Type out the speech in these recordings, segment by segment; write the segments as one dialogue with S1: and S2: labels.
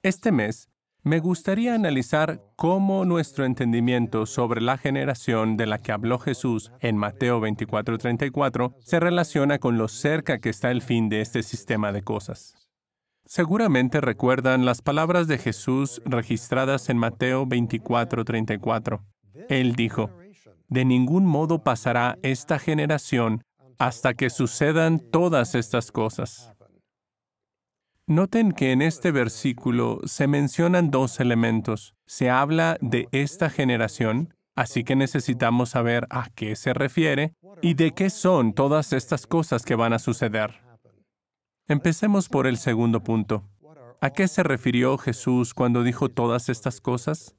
S1: Este mes, me gustaría analizar cómo nuestro entendimiento sobre la generación de la que habló Jesús en Mateo 24:34 se relaciona con lo cerca que está el fin de este sistema de cosas. Seguramente recuerdan las palabras de Jesús registradas en Mateo 24:34. Él dijo, «De ningún modo pasará esta generación hasta que sucedan todas estas cosas». Noten que en este versículo se mencionan dos elementos. Se habla de esta generación, así que necesitamos saber a qué se refiere y de qué son todas estas cosas que van a suceder. Empecemos por el segundo punto. ¿A qué se refirió Jesús cuando dijo todas estas cosas?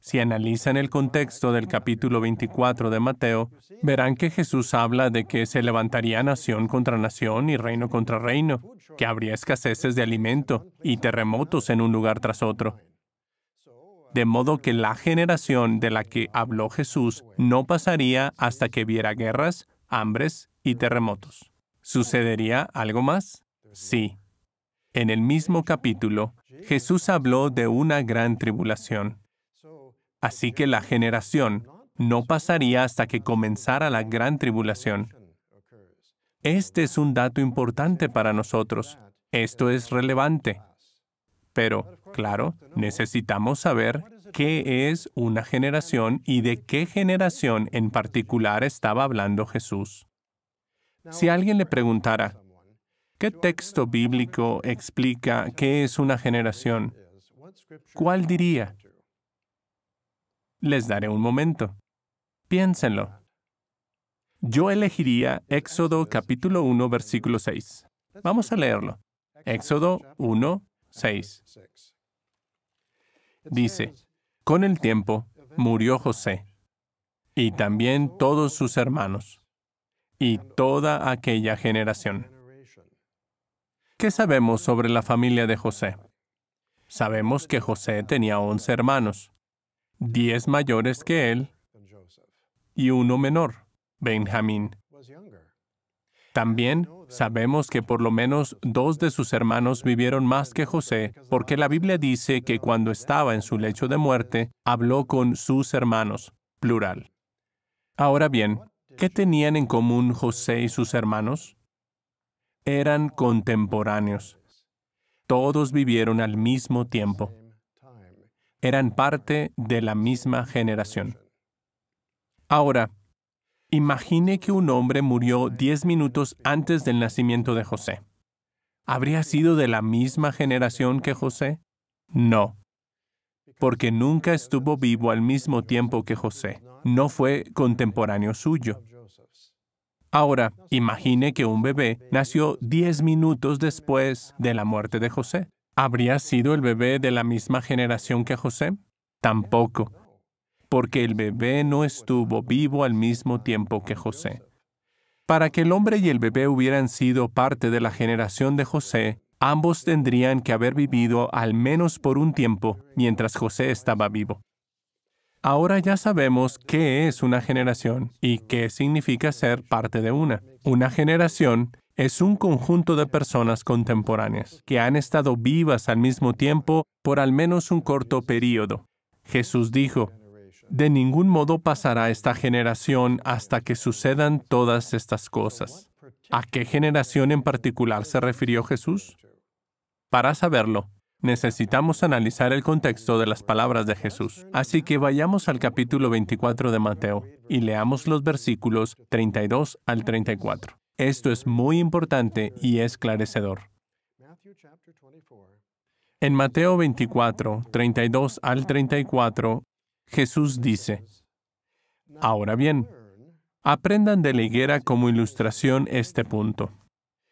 S1: Si analizan el contexto del capítulo 24 de Mateo, verán que Jesús habla de que se levantaría nación contra nación y reino contra reino, que habría escaseces de alimento y terremotos en un lugar tras otro. De modo que la generación de la que habló Jesús no pasaría hasta que viera guerras, hambres y terremotos. ¿Sucedería algo más? Sí. En el mismo capítulo, Jesús habló de una gran tribulación. Así que la generación no pasaría hasta que comenzara la gran tribulación. Este es un dato importante para nosotros. Esto es relevante. Pero, claro, necesitamos saber qué es una generación y de qué generación en particular estaba hablando Jesús. Si alguien le preguntara, ¿qué texto bíblico explica qué es una generación? ¿Cuál diría? Les daré un momento. Piénsenlo. Yo elegiría Éxodo capítulo 1, versículo 6. Vamos a leerlo. Éxodo 1, 6. Dice, «Con el tiempo murió José, y también todos sus hermanos, y toda aquella generación». ¿Qué sabemos sobre la familia de José? Sabemos que José tenía 11 hermanos. 10 mayores que él y uno menor, Benjamín. También sabemos que por lo menos 2 de sus hermanos vivieron más que José, porque la Biblia dice que cuando estaba en su lecho de muerte, habló con sus hermanos, plural. Ahora bien, ¿qué tenían en común José y sus hermanos? Eran contemporáneos. Todos vivieron al mismo tiempo. Eran parte de la misma generación. Ahora, imagine que un hombre murió 10 minutos antes del nacimiento de José. ¿Habría sido de la misma generación que José? No, porque nunca estuvo vivo al mismo tiempo que José. No fue contemporáneo suyo. Ahora, imagine que un bebé nació 10 minutos después de la muerte de José. ¿Habría sido el bebé de la misma generación que José? Tampoco, porque el bebé no estuvo vivo al mismo tiempo que José. Para que el hombre y el bebé hubieran sido parte de la generación de José, ambos tendrían que haber vivido al menos por un tiempo mientras José estaba vivo. Ahora ya sabemos qué es una generación y qué significa ser parte de una. Una generación es un conjunto de personas contemporáneas que han estado vivas al mismo tiempo por al menos un corto período. Jesús dijo, «De ningún modo pasará esta generación hasta que sucedan todas estas cosas». ¿A qué generación en particular se refirió Jesús? Para saberlo, necesitamos analizar el contexto de las palabras de Jesús. Así que vayamos al capítulo 24 de Mateo y leamos los versículos 32 al 34. Esto es muy importante y esclarecedor. En Mateo 24, 32 al 34, Jesús dice, «Ahora bien, aprendan de la higuera como ilustración este punto.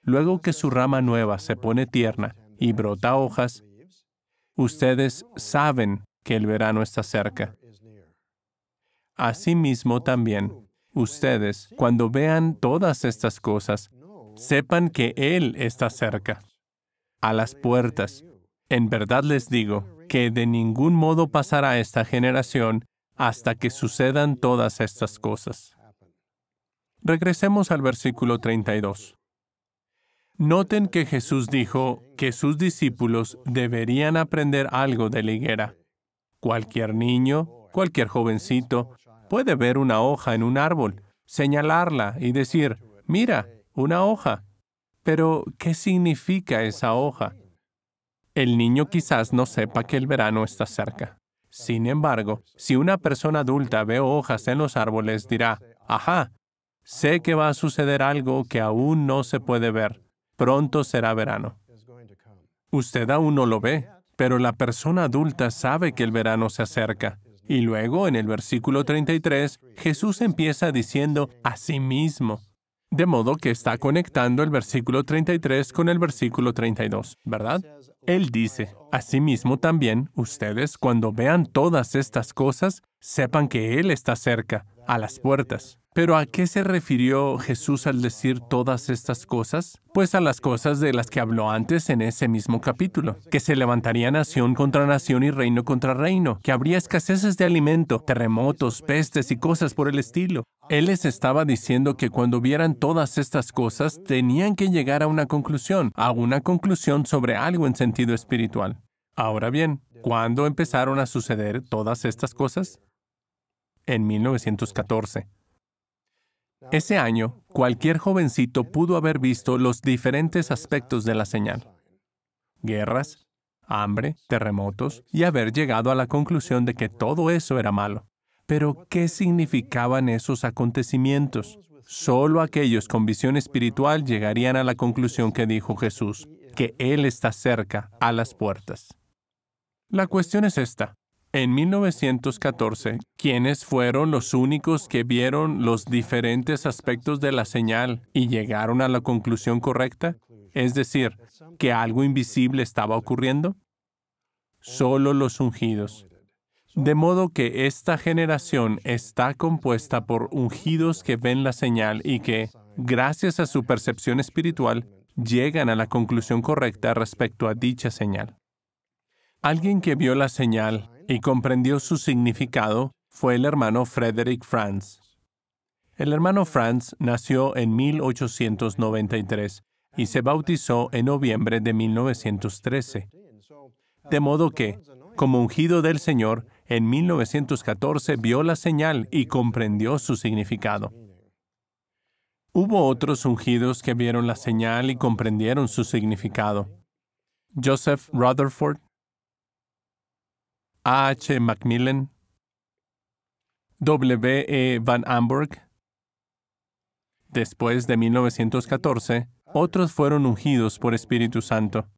S1: Luego que su rama nueva se pone tierna y brota hojas, ustedes saben que el verano está cerca. Asimismo también, ustedes, cuando vean todas estas cosas, sepan que Él está cerca, a las puertas. En verdad les digo que de ningún modo pasará esta generación hasta que sucedan todas estas cosas». Regresemos al versículo 32. Noten que Jesús dijo que sus discípulos deberían aprender algo de la higuera. Cualquier niño, cualquier jovencito, puede ver una hoja en un árbol, señalarla y decir, mira, una hoja. Pero, ¿qué significa esa hoja? El niño quizás no sepa que el verano está cerca. Sin embargo, si una persona adulta ve hojas en los árboles, dirá, ajá, sé que va a suceder algo que aún no se puede ver. Pronto será verano. Usted aún no lo ve, pero la persona adulta sabe que el verano se acerca. Y luego, en el versículo 33, Jesús empieza diciendo a sí mismo. De modo que está conectando el versículo 33 con el versículo 32, ¿verdad? Él dice, asimismo también, ustedes, cuando vean todas estas cosas, sepan que Él está cerca, a las puertas. ¿Pero a qué se refirió Jesús al decir todas estas cosas? Pues a las cosas de las que habló antes en ese mismo capítulo, que se levantaría nación contra nación y reino contra reino, que habría escaseces de alimento, terremotos, pestes y cosas por el estilo. Él les estaba diciendo que cuando vieran todas estas cosas, tenían que llegar a una conclusión sobre algo en sentido espiritual. Ahora bien, ¿cuándo empezaron a suceder todas estas cosas? En 1914. Ese año, cualquier jovencito pudo haber visto los diferentes aspectos de la señal. Guerras, hambre, terremotos, y haber llegado a la conclusión de que todo eso era malo. Pero, ¿qué significaban esos acontecimientos? Solo aquellos con visión espiritual llegarían a la conclusión que dijo Jesús, que Él está cerca, a las puertas. La cuestión es esta. En 1914, ¿quiénes fueron los únicos que vieron los diferentes aspectos de la señal y llegaron a la conclusión correcta? Es decir, que algo invisible estaba ocurriendo. Solo los ungidos. De modo que esta generación está compuesta por ungidos que ven la señal y que, gracias a su percepción espiritual, llegan a la conclusión correcta respecto a dicha señal. Alguien que vio la señal y comprendió su significado fue el hermano Frederick Franz. El hermano Franz nació en 1893 y se bautizó en noviembre de 1913. De modo que, como ungido del Señor, en 1914 vio la señal y comprendió su significado. Hubo otros ungidos que vieron la señal y comprendieron su significado. Joseph Rutherford, A. H. Macmillan, W. E. Van Amburg. Después de 1914, otros fueron ungidos por Espíritu Santo.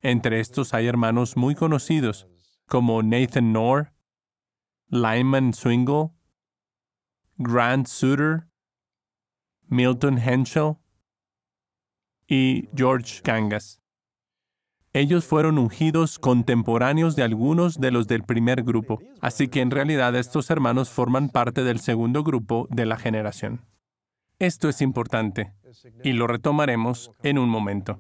S1: Entre estos hay hermanos muy conocidos, como Nathan Knorr, Lyman Swingle, Grant Suter, Milton Henschel y George Kangas. Ellos fueron ungidos contemporáneos de algunos de los del primer grupo, así que en realidad estos hermanos forman parte del segundo grupo de la generación. Esto es importante, y lo retomaremos en un momento.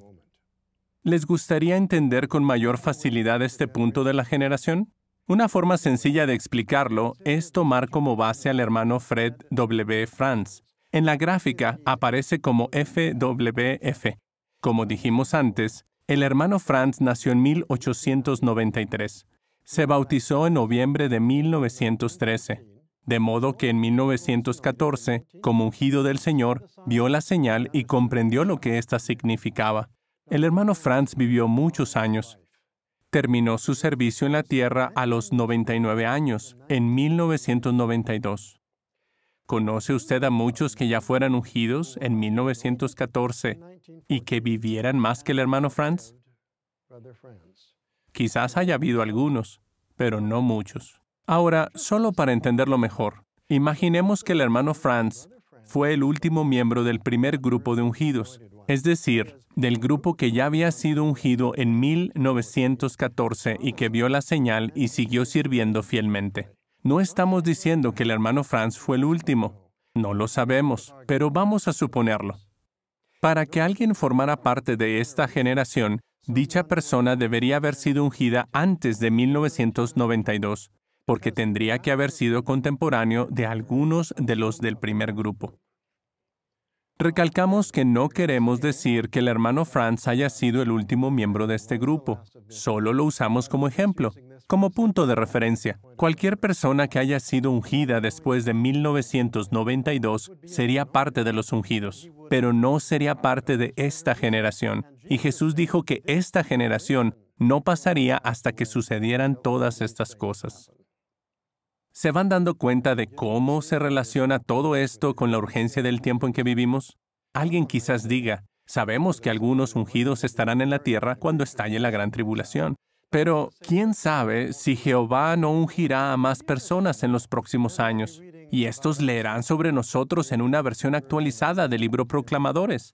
S1: ¿Les gustaría entender con mayor facilidad este punto de la generación? Una forma sencilla de explicarlo es tomar como base al hermano Fred W. Franz. En la gráfica aparece como FWF. Como dijimos antes, el hermano Franz nació en 1893. Se bautizó en noviembre de 1913. De modo que en 1914, como ungido del Señor, vio la señal y comprendió lo que ésta significaba. El hermano Franz vivió muchos años. Terminó su servicio en la tierra a los 99 años, en 1992. ¿Conoce usted a muchos que ya fueran ungidos en 1914 y que vivieran más que el hermano Franz? Quizás haya habido algunos, pero no muchos. Ahora, solo para entenderlo mejor, imaginemos que el hermano Franz fue el último miembro del primer grupo de ungidos, es decir, del grupo que ya había sido ungido en 1914 y que vio la señal y siguió sirviendo fielmente. No estamos diciendo que el hermano Franz fue el último. No lo sabemos, pero vamos a suponerlo. Para que alguien formara parte de esta generación, dicha persona debería haber sido ungida antes de 1992, porque tendría que haber sido contemporáneo de algunos de los del primer grupo. Recalcamos que no queremos decir que el hermano Franz haya sido el último miembro de este grupo. Solo lo usamos como ejemplo, como punto de referencia. Cualquier persona que haya sido ungida después de 1992 sería parte de los ungidos, pero no sería parte de esta generación. Y Jesús dijo que esta generación no pasaría hasta que sucedieran todas estas cosas. ¿Se van dando cuenta de cómo se relaciona todo esto con la urgencia del tiempo en que vivimos? Alguien quizás diga, sabemos que algunos ungidos estarán en la tierra cuando estalle la gran tribulación, pero ¿quién sabe si Jehová no ungirá a más personas en los próximos años? Y estos leerán sobre nosotros en una versión actualizada del libro Proclamadores.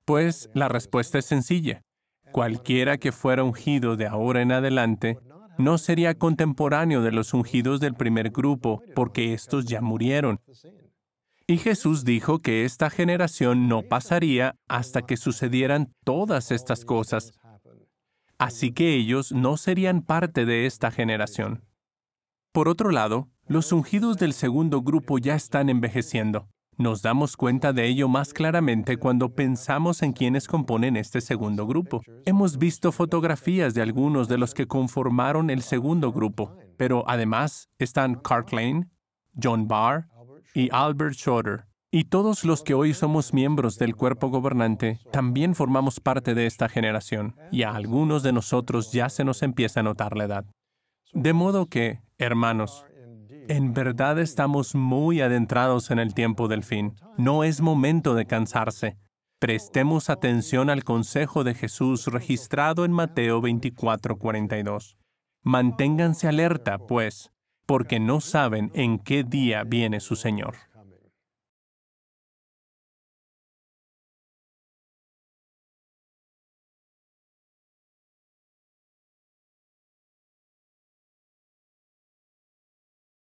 S1: Pues la respuesta es sencilla. Cualquiera que fuera ungido de ahora en adelante no sería contemporáneo de los ungidos del primer grupo, porque estos ya murieron. Y Jesús dijo que esta generación no pasaría hasta que sucedieran todas estas cosas. Así que ellos no serían parte de esta generación. Por otro lado, los ungidos del segundo grupo ya están envejeciendo. Nos damos cuenta de ello más claramente cuando pensamos en quienes componen este segundo grupo. Hemos visto fotografías de algunos de los que conformaron el segundo grupo, pero además están Clark Lane, John Barr y Albert Schroeder. Y todos los que hoy somos miembros del cuerpo gobernante también formamos parte de esta generación, y a algunos de nosotros ya se nos empieza a notar la edad. De modo que, hermanos, en verdad estamos muy adentrados en el tiempo del fin. No es momento de cansarse. Prestemos atención al consejo de Jesús registrado en Mateo 24:42. Manténganse alerta, pues, porque no saben en qué día viene su Señor.